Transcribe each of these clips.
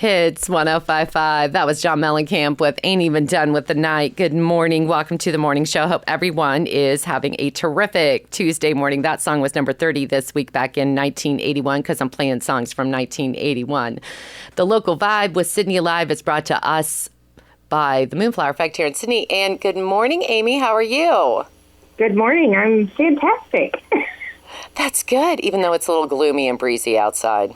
Hits 105.5. That was John Mellencamp with Ain't Even Done with the Night. Good morning. Welcome to the morning show. Hope everyone is having a terrific Tuesday morning. That song was number 30 this week back in 1981 because I'm playing songs from 1981. The Local Vibe with Sidney Alive is brought to us by the Moonflower Effect here in Sydney. And good morning, Amy. How are you? Good morning. I'm fantastic. That's good, even though it's a little gloomy and breezy outside.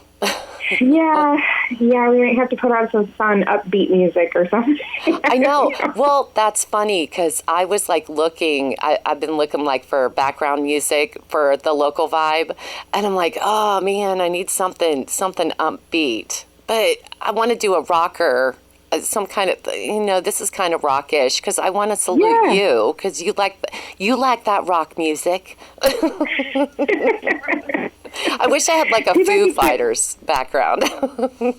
Yeah, we might have to put on some fun, upbeat music or something. I know. Well, that's funny because I was like I've been looking like for background music for the Local Vibe, and I'm like, oh man, I need something upbeat. But I want to do a rocker, some kind of, this is kind of rockish because I want to salute you because you like that rock music. I wish I had like a Foo Fighters background.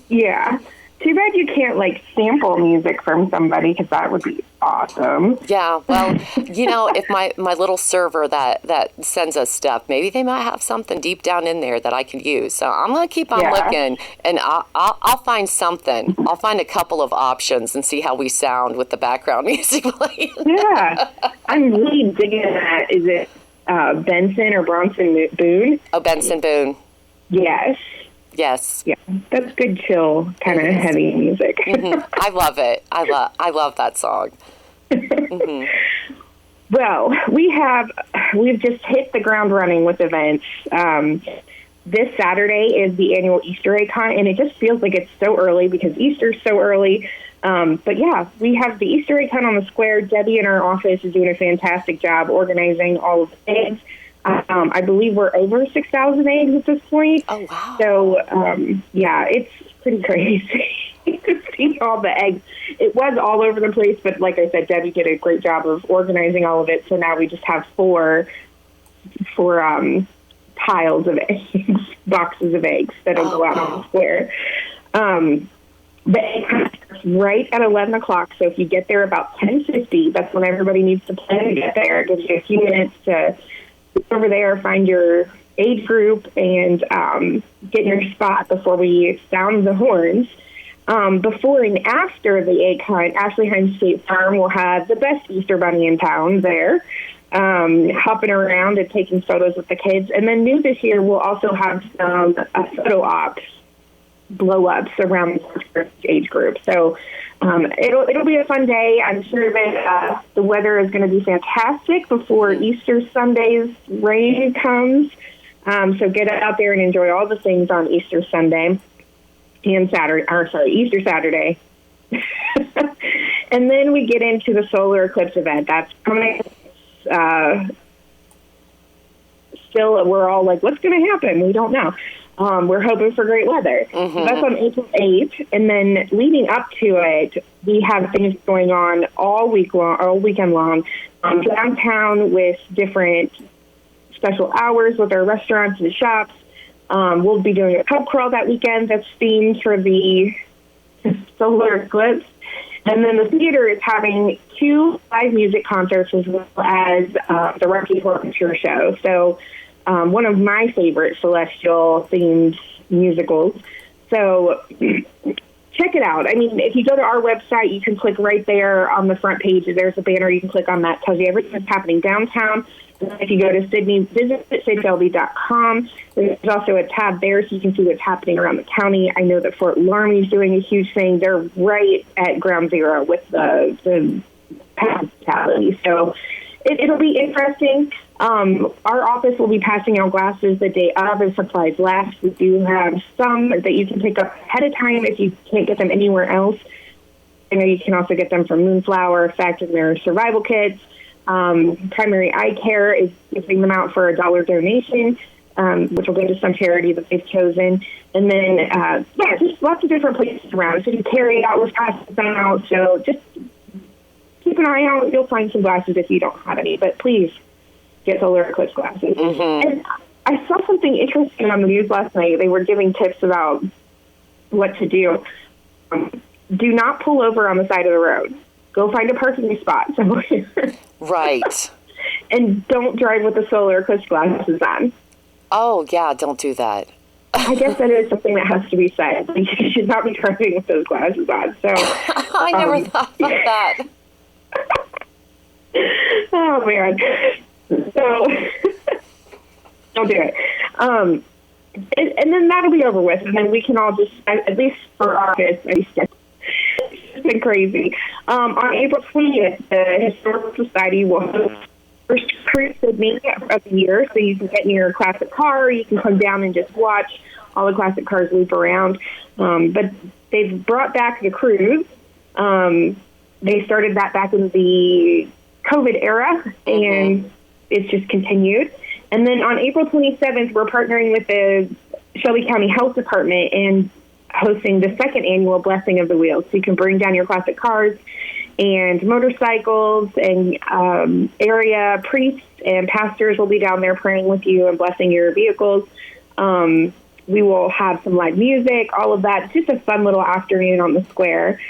Yeah. Too bad you can't sample music from somebody because that would be awesome. Yeah. Well, if my little server that sends us stuff, maybe they might have something deep down in there that I could use. So I'm going to keep on looking and I'll find something. I'll find a couple of options and see how we sound with the background music playing. Yeah. I'm really digging that. Is it Benson or Bronson Boone? Oh, Benson Boone. Yes. Yes. Yeah, that's good, chill, kind of heavy music. Mm-hmm. I love it. I love that song. Mm-hmm. Well, we've just hit the ground running with events. This Saturday is the annual Easter egg hunt, and it just feels like it's so early because Easter's so early. But yeah, we have the Easter egg hunt on the square. Debbie in our office is doing a fantastic job organizing all of the eggs. I believe we're over 6,000 eggs at this point. Oh, wow. So, it's pretty crazy to see all the eggs. It was all over the place, but like I said, Debbie did a great job of organizing all of it. So now we just have four piles of eggs, boxes of eggs that'll go out on the square. The egg hunt starts right at 11 o'clock, so if you get there about 10:50, that's when everybody needs to plan to get there. It gives you a few minutes to get over there, find your age group, and get your spot before we sound the horns. Before and after the egg hunt, Ashley Hines State Farm will have the best Easter bunny in town there, hopping around and taking photos with the kids. And then new this year, we'll also have some photo ops, blow-ups around the age group. So it'll be a fun day. I'm sure that the weather is going to be fantastic before Easter Sunday's rain comes. So get out there and enjoy all the things on Easter Sunday and Easter Saturday. And then we get into the solar eclipse event. That's coming. Still, we're all like, what's going to happen? We don't know. We're hoping for great weather. Mm-hmm. So that's on April 8th. And then leading up to it, we have things going on all weekend long, downtown with different special hours with our restaurants and shops. We'll be doing a pub crawl that weekend that's themed for the solar eclipse. And then the theater is having 2 live music concerts as well as the Rocky Horror Picture Show. So one of my favorite celestial-themed musicals. So check it out. I mean, if you go to our website, you can click right there on the front page. There's a banner. You can click on that. It tells you everything that's happening downtown. And if you go to visit SydneyLB.com, there's also a tab there so you can see what's happening around the county. I know that Fort Laramie is doing a huge thing. They're right at ground zero with the hospitality. So it'll be interesting. Our office will be passing out glasses the day of as supplies last. We do have some that you can pick up ahead of time if you can't get them anywhere else. I know you can also get them from Moonflower Effect and their survival kits. Primary Eye Care is giving them out for a $1 donation, which will go to some charity that they've chosen. And then, just lots of different places around. So you carry out with passing them out. So just keep an eye out. You'll find some glasses if you don't have any. But please get solar eclipse glasses. Mm-hmm. And I saw something interesting on the news last night. They were giving tips about what to do. Do not pull over on the side of the road. Go find a parking spot somewhere. Right. And don't drive with the solar eclipse glasses on. Oh, yeah, don't do that. I guess that is something that has to be said. Like, you should not be driving with those glasses on. So I never thought about that. Oh, man. So don't do it. And then that'll be over with. And then we can all just, at least for our kids, it's been crazy. On April 20th, the Historical Society will host first cruise Sydney of the year. So you can get in your classic car. You can come down and just watch all the classic cars loop around. But they've brought back the cruise. They started that back in the COVID era, and it's just continued. And then on April 27th, we're partnering with the Shelby County Health Department and hosting the second annual Blessing of the Wheels. So you can bring down your classic cars and motorcycles, and area priests and pastors will be down there praying with you and blessing your vehicles. We will have some live music, all of that. It's just a fun little afternoon on the square.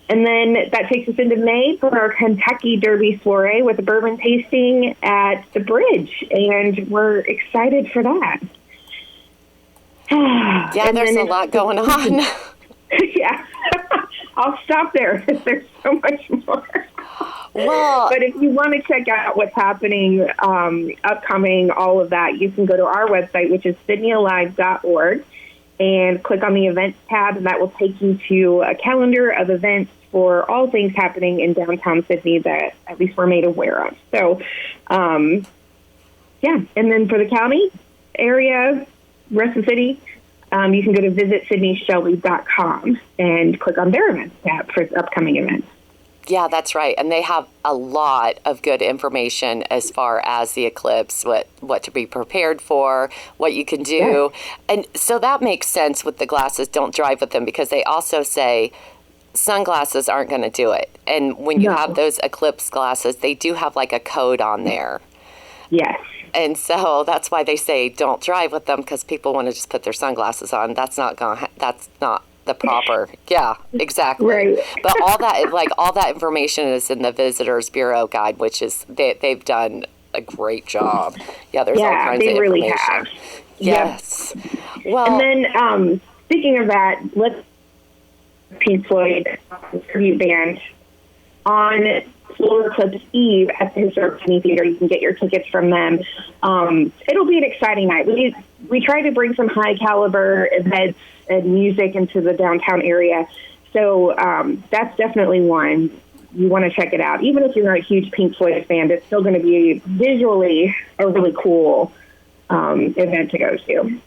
And then that takes us into May for our Kentucky Derby soiree with a bourbon tasting at the Bridge. And we're excited for that. Yeah, and there's a lot going on. Yeah. I'll stop there. There's so much more. Well, but if you want to check out what's happening, upcoming, all of that, you can go to our website, which is SydneyAlive.org, and click on the events tab, and that will take you to a calendar of events for all things happening in downtown Sydney that at least we're made aware of. So, yeah. And then for the county area, rest of the city, you can go to visitsydneyshelby.com and click on their events tab for upcoming events. Yeah, that's right. And they have a lot of good information as far as the eclipse, what to be prepared for, what you can do. Yeah. And so that makes sense with the glasses. Don't drive with them, because they also say sunglasses aren't going to do it. And when you have those eclipse glasses, they do have like a code on there. Yes. And so that's why they say don't drive with them, because people want to just put their sunglasses on. That's not the proper. Yeah, exactly. Right. But all that information is in the Visitors Bureau guide, which is they've done a great job. Yeah, there's all kinds of information. Yeah, they really have. Yes. Yep. Well, and then speaking of that, let's Pink Floyd tribute band on Solar Eclipse Eve at the Historic Sydney Theater. You can get your tickets from them. It'll be an exciting night. We try to bring some high caliber events and music into the downtown area. So that's definitely one. You want to check it out. Even if you're not a huge Pink Floyd fan, it's still going to be visually a really cool event to go to.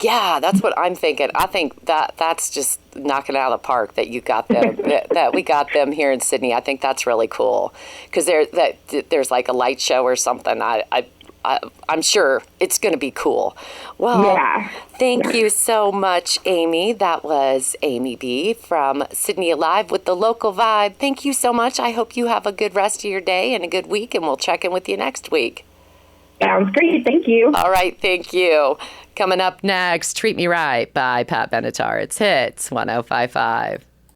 Yeah, that's what I'm thinking. I think that's just knocking it out of the park that you got them, that we got them here in Sydney. I think that's really cool, because there's like a light show or something. I'm sure it's going to be cool. Well, thank you so much, Amy. That was Amy B. from Sidney Alive with the local vibe. Thank you so much. I hope you have a good rest of your day and a good week, and we'll check in with you next week. Sounds great. Thank you. All right. Thank you. Coming up next, Treat Me Right by Pat Benatar. It's Hits 105.5.